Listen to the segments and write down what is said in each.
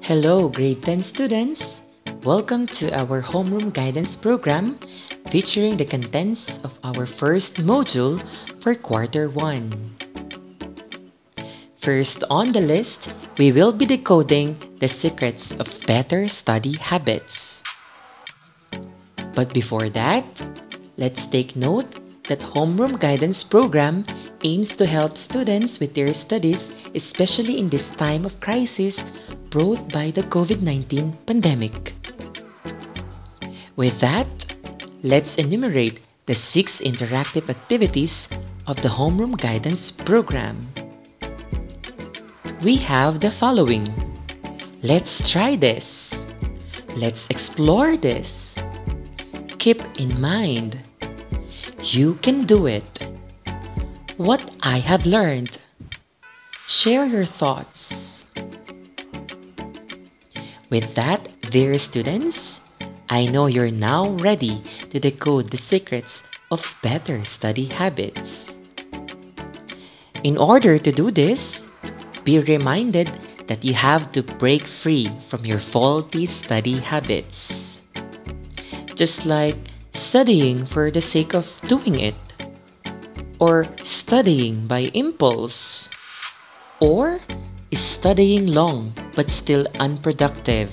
Hello, grade 10 students! Welcome to our homeroom guidance program featuring the contents of our first module for quarter 1. First on the list, we will be decoding the secrets of better study habits. But before that, let's take note that homeroom guidance program aims to help students with their studies, especially in this time of crisis brought by the COVID-19 pandemic. With that, let's enumerate the 6 interactive activities of the homeroom guidance program. We have the following. Let's try this. Let's explore this. Keep in mind. You can do it. What I have learned. Share your thoughts. With that, dear students, I know you're now ready to decode the secrets of better study habits. In order to do this, be reminded that you have to break free from your faulty study habits. Just like studying for the sake of doing it, or studying by impulse, or studying long but still unproductive,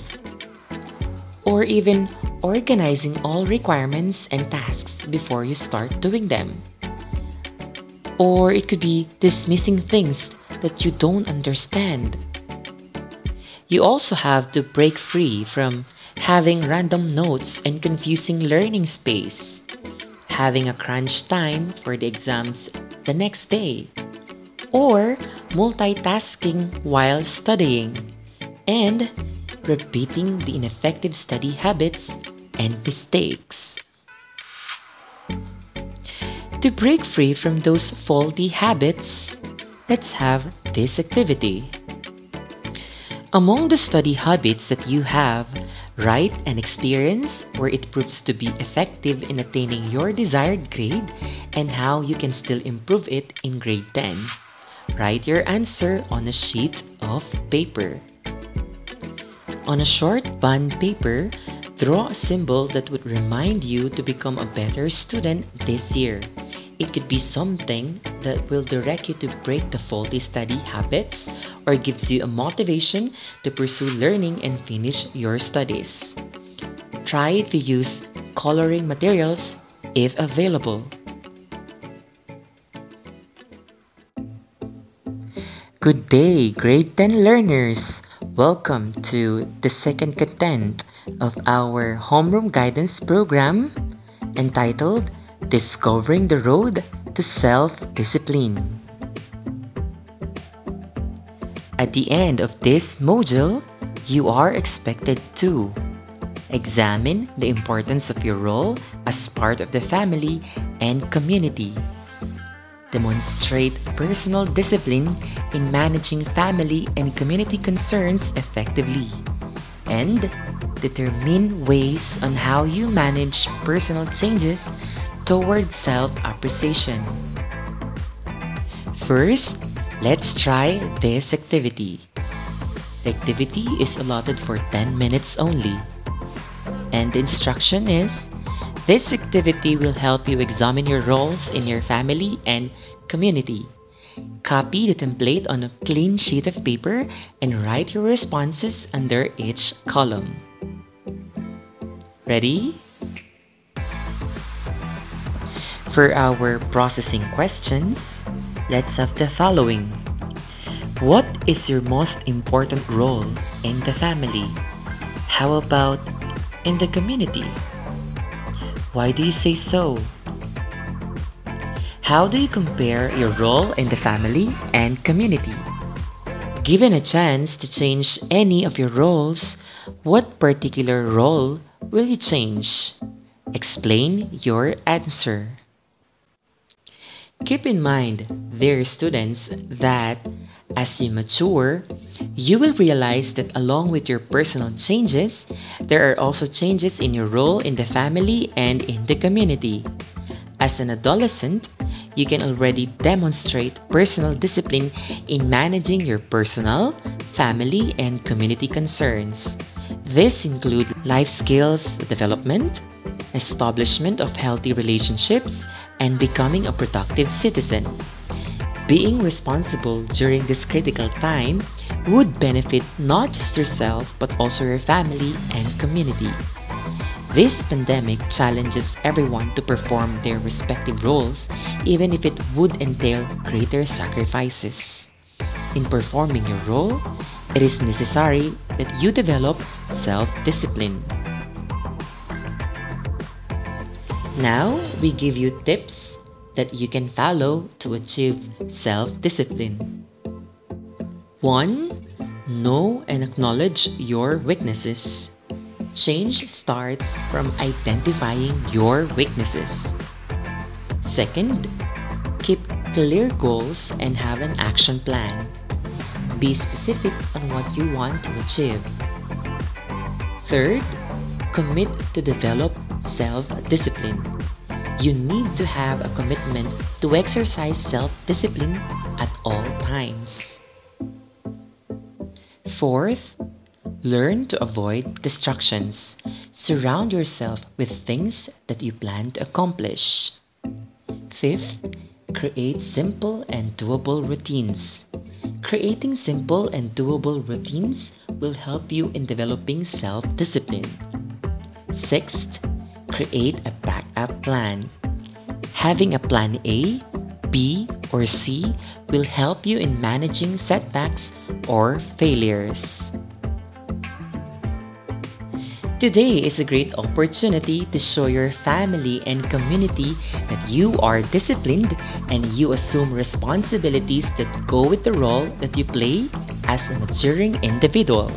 or even organizing all requirements and tasks before you start doing them. Or it could be dismissing things that you don't understand. You also have to break free from having random notes and confusing learning space, having a crunch time for the exams the next day, or multitasking while studying, and repeating the ineffective study habits and mistakes. To break free from those faulty habits, let's have this activity. Among the study habits that you have, write an experience where it proves to be effective in attaining your desired grade and how you can still improve it in grade 10. Write your answer on a sheet of paper. On a short bond paper, draw a symbol that would remind you to become a better student this year. It could be something that will direct you to break the faulty study habits or gives you a motivation to pursue learning and finish your studies. Try to use coloring materials if available. Good day, grade 10 learners! Welcome to the second content of our homeroom guidance program entitled Discovering the Road to Self-Discipline. At the end of this module, you are expected to examine the importance of your role as part of the family and community, demonstrate personal discipline in managing family and community concerns effectively, and determine ways on how you manage personal changes toward self-appreciation. First, let's try this activity. The activity is allotted for 10 minutes only. And the instruction is, this activity will help you examine your roles in your family and community. Copy the template on a clean sheet of paper and write your responses under each column. Ready? For our processing questions, let's have the following. What is your most important role in the family? How about in the community? Why do you say so? How do you compare your role in the family and community? Given a chance to change any of your roles, what particular role will you change? Explain your answer. Keep in mind, dear students, that as you mature, you will realize that along with your personal changes, there are also changes in your role in the family and in the community. As an adolescent, you can already demonstrate personal discipline in managing your personal, family, and community concerns. This includes life skills development, establishment of healthy relationships, and becoming a productive citizen. Being responsible during this critical time would benefit not just yourself but also your family and community. This pandemic challenges everyone to perform their respective roles, even if it would entail greater sacrifices. In performing your role, it is necessary that you develop self-discipline. Now, we give you tips that you can follow to achieve self-discipline. 1. Know and acknowledge your weaknesses. Change starts from identifying your weaknesses. Second, keep clear goals and have an action plan. Be specific on what you want to achieve. Third, commit to develop self-discipline. You need to have a commitment to exercise self-discipline at all times. Fourth, learn to avoid distractions. Surround yourself with things that you plan to accomplish. Fifth, create simple and doable routines. Creating simple and doable routines will help you in developing self-discipline. Sixth, create a backup plan. Having a plan A, B, or C will help you in managing setbacks or failures. Today is a great opportunity to show your family and community that you are disciplined and you assume responsibilities that go with the role that you play as a maturing individual.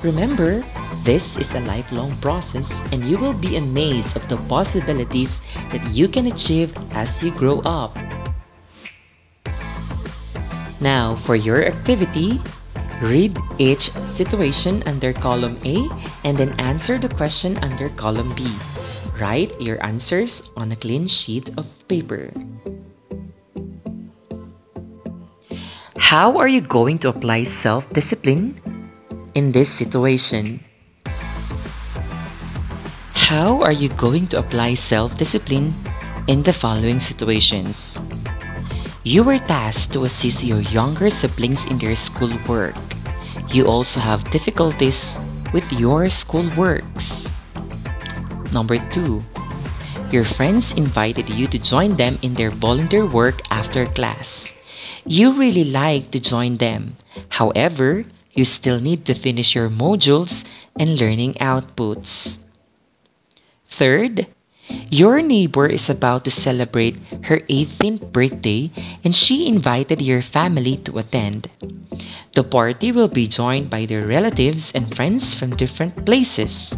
Remember, this is a lifelong process and you will be amazed of the possibilities that you can achieve as you grow up. Now, for your activity, read each situation under column A and then answer the question under column B. Write your answers on a clean sheet of paper. How are you going to apply self-discipline in this situation? How are you going to apply self-discipline in the following situations? You were tasked to assist your younger siblings in their schoolwork. You also have difficulties with your schoolworks. Number 2. Your friends invited you to join them in their volunteer work after class. You really like to join them. However, you still need to finish your modules and learning outputs. Third, your neighbor is about to celebrate her 18th birthday and she invited your family to attend. The party will be joined by their relatives and friends from different places.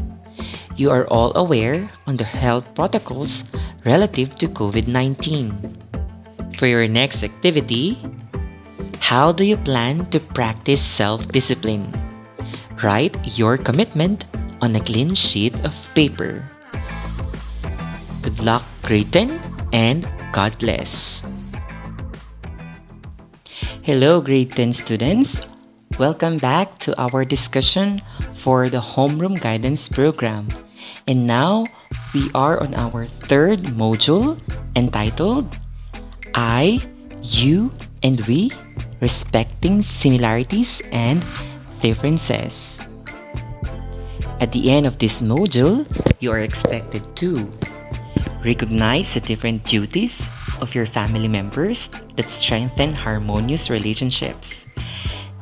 You are all aware on the health protocols relative to COVID-19. For your next activity, how do you plan to practice self-discipline? Write your commitment on a clean sheet of paper. Good luck, Grade 10, and God bless. Hello, Grade 10 students. Welcome back to our discussion for the Homeroom Guidance Program. And now, we are on our third module entitled I, You, and We, Respecting Similarities and Differences. At the end of this module, you are expected to recognize the different duties of your family members that strengthen harmonious relationships.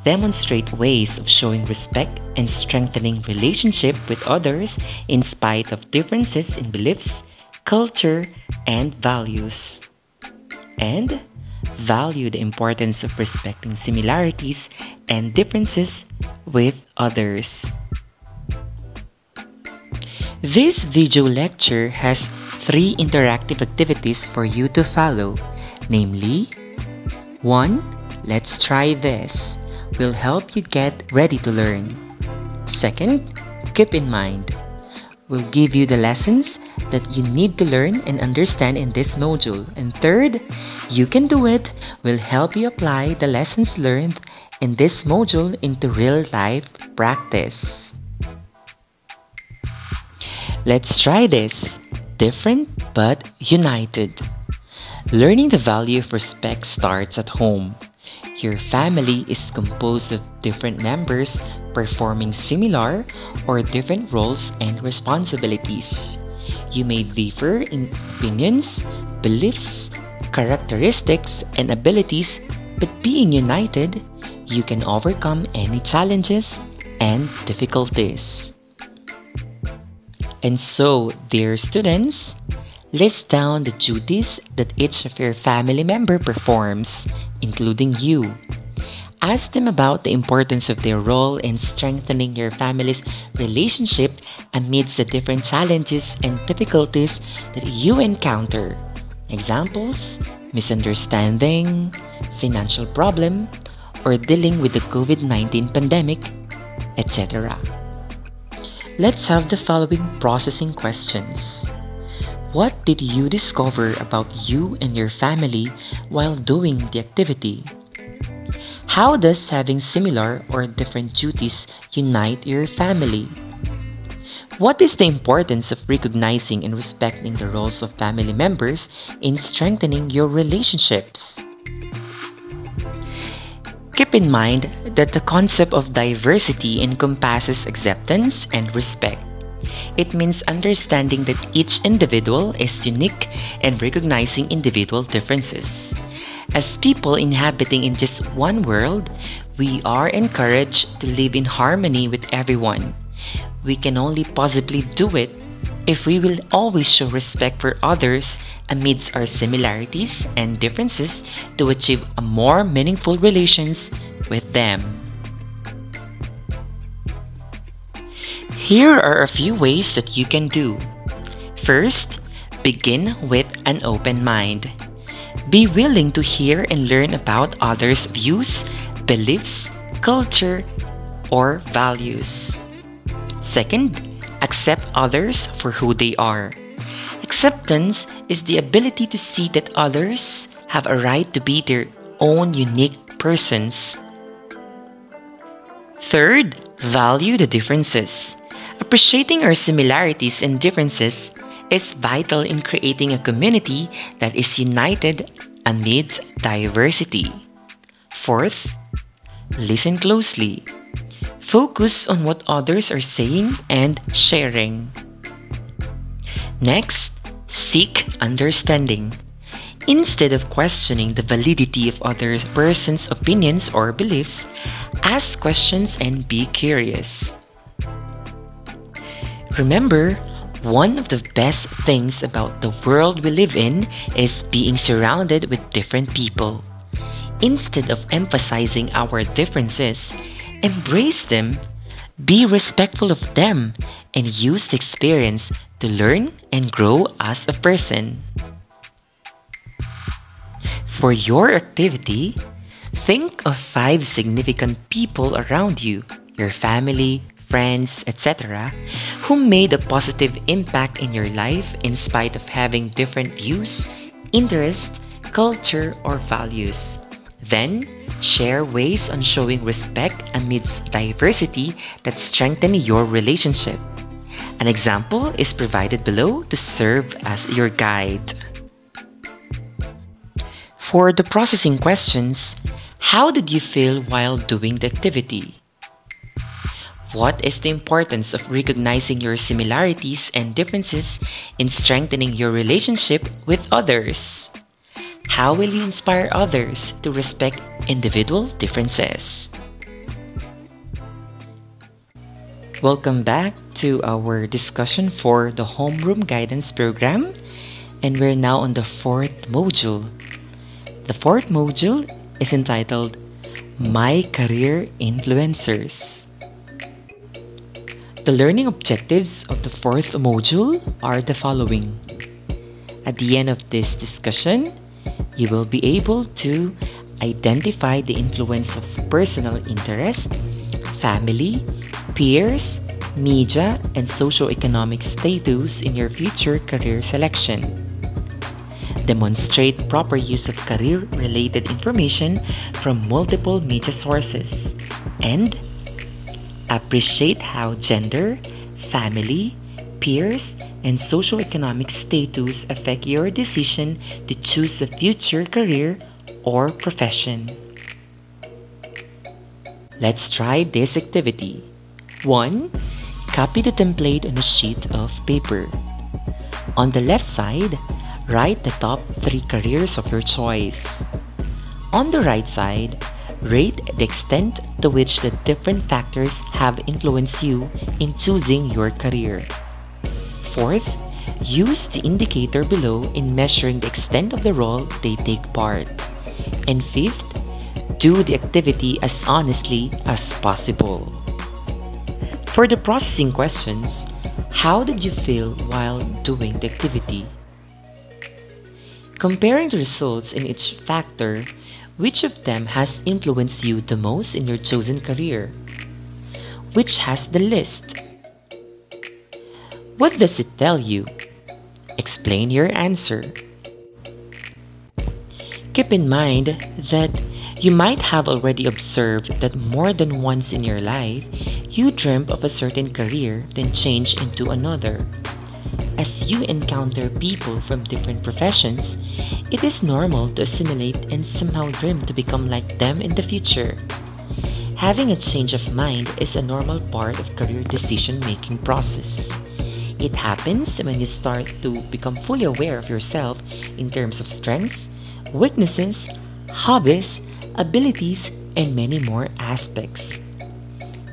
Demonstrate ways of showing respect and strengthening relationship with others in spite of differences in beliefs, culture, and values. And value the importance of respecting similarities and differences with others. This video lecture has 3 interactive activities for you to follow, namely 1. Let's try this. Will help you get ready to learn. Second, keep in mind. We'll give you the lessons that you need to learn and understand in this module. And third, You Can Do It will help you apply the lessons learned in this module into real-life practice. Let's try this. Different but united. Learning the value of respect starts at home. Your family is composed of different members performing similar or different roles and responsibilities. You may differ in opinions, beliefs, characteristics, and abilities, but being united, you can overcome any challenges and difficulties. And so, dear students, list down the duties that each of your family member performs, including you. Ask them about the importance of their role in strengthening your family's relationship amidst the different challenges and difficulties that you encounter. Examples: misunderstanding, financial problem, or dealing with the COVID-19 pandemic, etc. Let's have the following processing questions. What did you discover about you and your family while doing the activity? How does having similar or different duties unite your family? What is the importance of recognizing and respecting the roles of family members in strengthening your relationships? Keep in mind that the concept of diversity encompasses acceptance and respect. It means understanding that each individual is unique and recognizing individual differences. As people inhabiting in just one world, we are encouraged to live in harmony with everyone. We can only possibly do it if we will always show respect for others amidst our similarities and differences to achieve a more meaningful relations with them. Here are a few ways that you can do. First, begin with an open mind. Be willing to hear and learn about others' views, beliefs, culture, or values. Second, accept others for who they are. Acceptance is the ability to see that others have a right to be their own unique persons. Third, value the differences. Appreciating our similarities and differences is vital in creating a community that is united amidst diversity. Fourth, listen closely. Focus on what others are saying and sharing. Next, seek understanding. Instead of questioning the validity of other person's opinions or beliefs, ask questions and be curious. Remember, one of the best things about the world we live in is being surrounded with different people. Instead of emphasizing our differences, embrace them, be respectful of them, and use the experience to learn and grow as a person. For your activity, think of 5 significant people around you, your family, friends, etc., who made a positive impact in your life in spite of having different views, interests, culture, or values. Then, share ways on showing respect amidst diversity that strengthen your relationship. An example is provided below to serve as your guide. For the processing questions, how did you feel while doing the activity? What is the importance of recognizing your similarities and differences in strengthening your relationship with others? How will you inspire others to respect individual differences? Welcome back to our discussion for the Homeroom Guidance Program, and we're now on the 4th module. The 4th module is entitled My Career Influencers. The learning objectives of the 4th module are the following. At the end of this discussion, you will be able to identify the influence of personal interest, family, peers, media, and socioeconomic status in your future career selection. Demonstrate proper use of career-related information from multiple media sources. And appreciate how gender, family, peers, and socioeconomic status affect your decision to choose a future career or profession. Let's try this activity. 1. Copy the template on a sheet of paper. On the left side, write the top 3 careers of your choice. On the right side, rate the extent to which the different factors have influenced you in choosing your career. 4th, use the indicator below in measuring the extent of the role they take part. And 5th, do the activity as honestly as possible. For the processing questions, how did you feel while doing the activity? Comparing the results in each factor, which of them has influenced you the most in your chosen career? Which has the list? What does it tell you? Explain your answer. Keep in mind that you might have already observed that more than once in your life, you dreamt of a certain career then changed into another. As you encounter people from different professions, it is normal to assimilate and somehow dream to become like them in the future. Having a change of mind is a normal part of career decision-making process. It happens when you start to become fully aware of yourself in terms of strengths, weaknesses, hobbies, abilities, and many more aspects.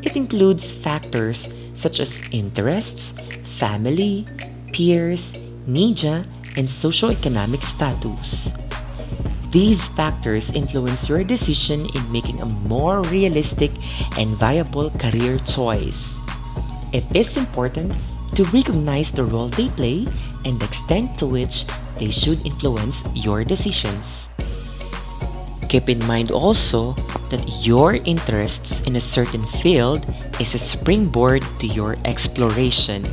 It includes factors such as interests, family, peers, media, and socioeconomic status. These factors influence your decision in making a more realistic and viable career choice. It is important to recognize the role they play and the extent to which they should influence your decisions. Keep in mind also that your interests in a certain field is a springboard to your exploration.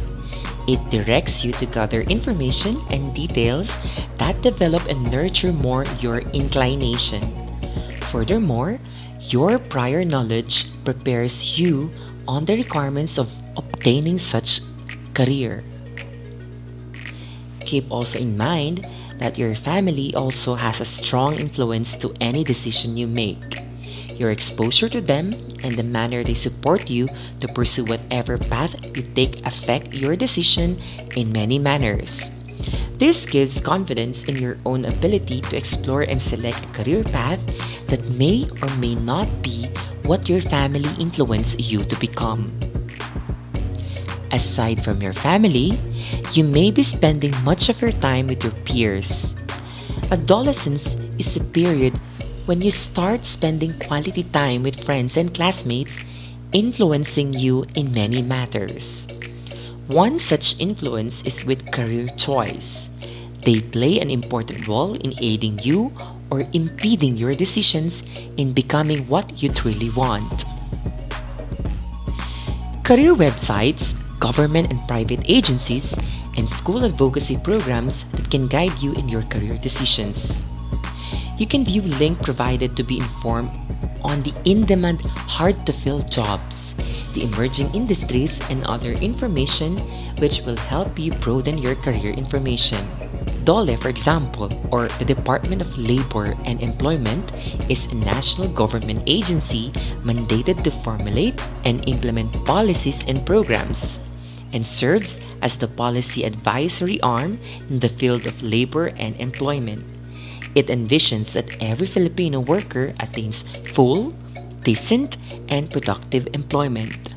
It directs you to gather information and details that develop and nurture more your inclination. Furthermore, your prior knowledge prepares you on the requirements of obtaining such career. Keep also in mind that your family also has a strong influence to any decision you make. Your exposure to them and the manner they support you to pursue whatever path you take affect your decision in many manners. This gives confidence in your own ability to explore and select a career path that may or may not be what your family influenced you to become. Aside from your family, you may be spending much of your time with your peers. Adolescence is a period when you start spending quality time with friends and classmates, influencing you in many matters. One such influence is with career choice. They play an important role in aiding you or impeding your decisions in becoming what you truly want. Career websites, government and private agencies, and school advocacy programs that can guide you in your career decisions. You can view links provided to be informed on the in-demand, hard-to-fill jobs, the emerging industries, and other information which will help you broaden your career information. DOLE, for example, or the Department of Labor and Employment, is a national government agency mandated to formulate and implement policies and programs, and serves as the policy advisory arm in the field of labor and employment. It envisions that every Filipino worker attains full, decent, and productive employment.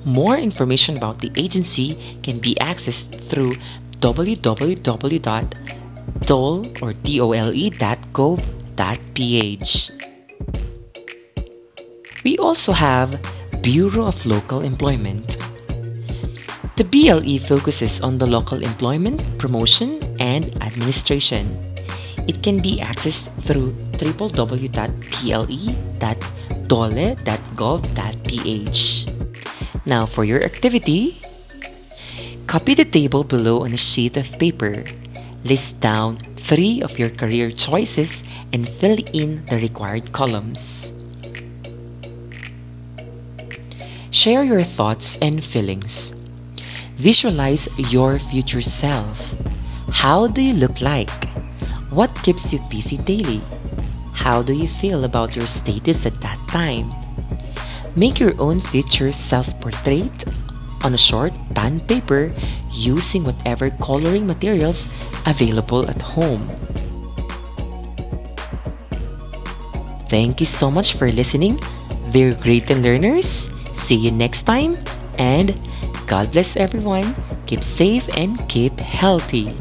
More information about the agency can be accessed through www.dole.gov.ph. We also have Bureau of Local Employment. The BLE focuses on the local employment, promotion, and administration. It can be accessed through www.ple.dole.gov.ph. Now for your activity, copy the table below on a sheet of paper. List down 3 of your career choices and fill in the required columns. Share your thoughts and feelings. Visualize your future self. How do you look like? What keeps you busy daily? How do you feel about your status at that time? Make your own future self-portrait on a short band paper using whatever coloring materials available at home. Thank you so much for listening, dear great learners. See you next time, and God bless everyone. Keep safe and keep healthy.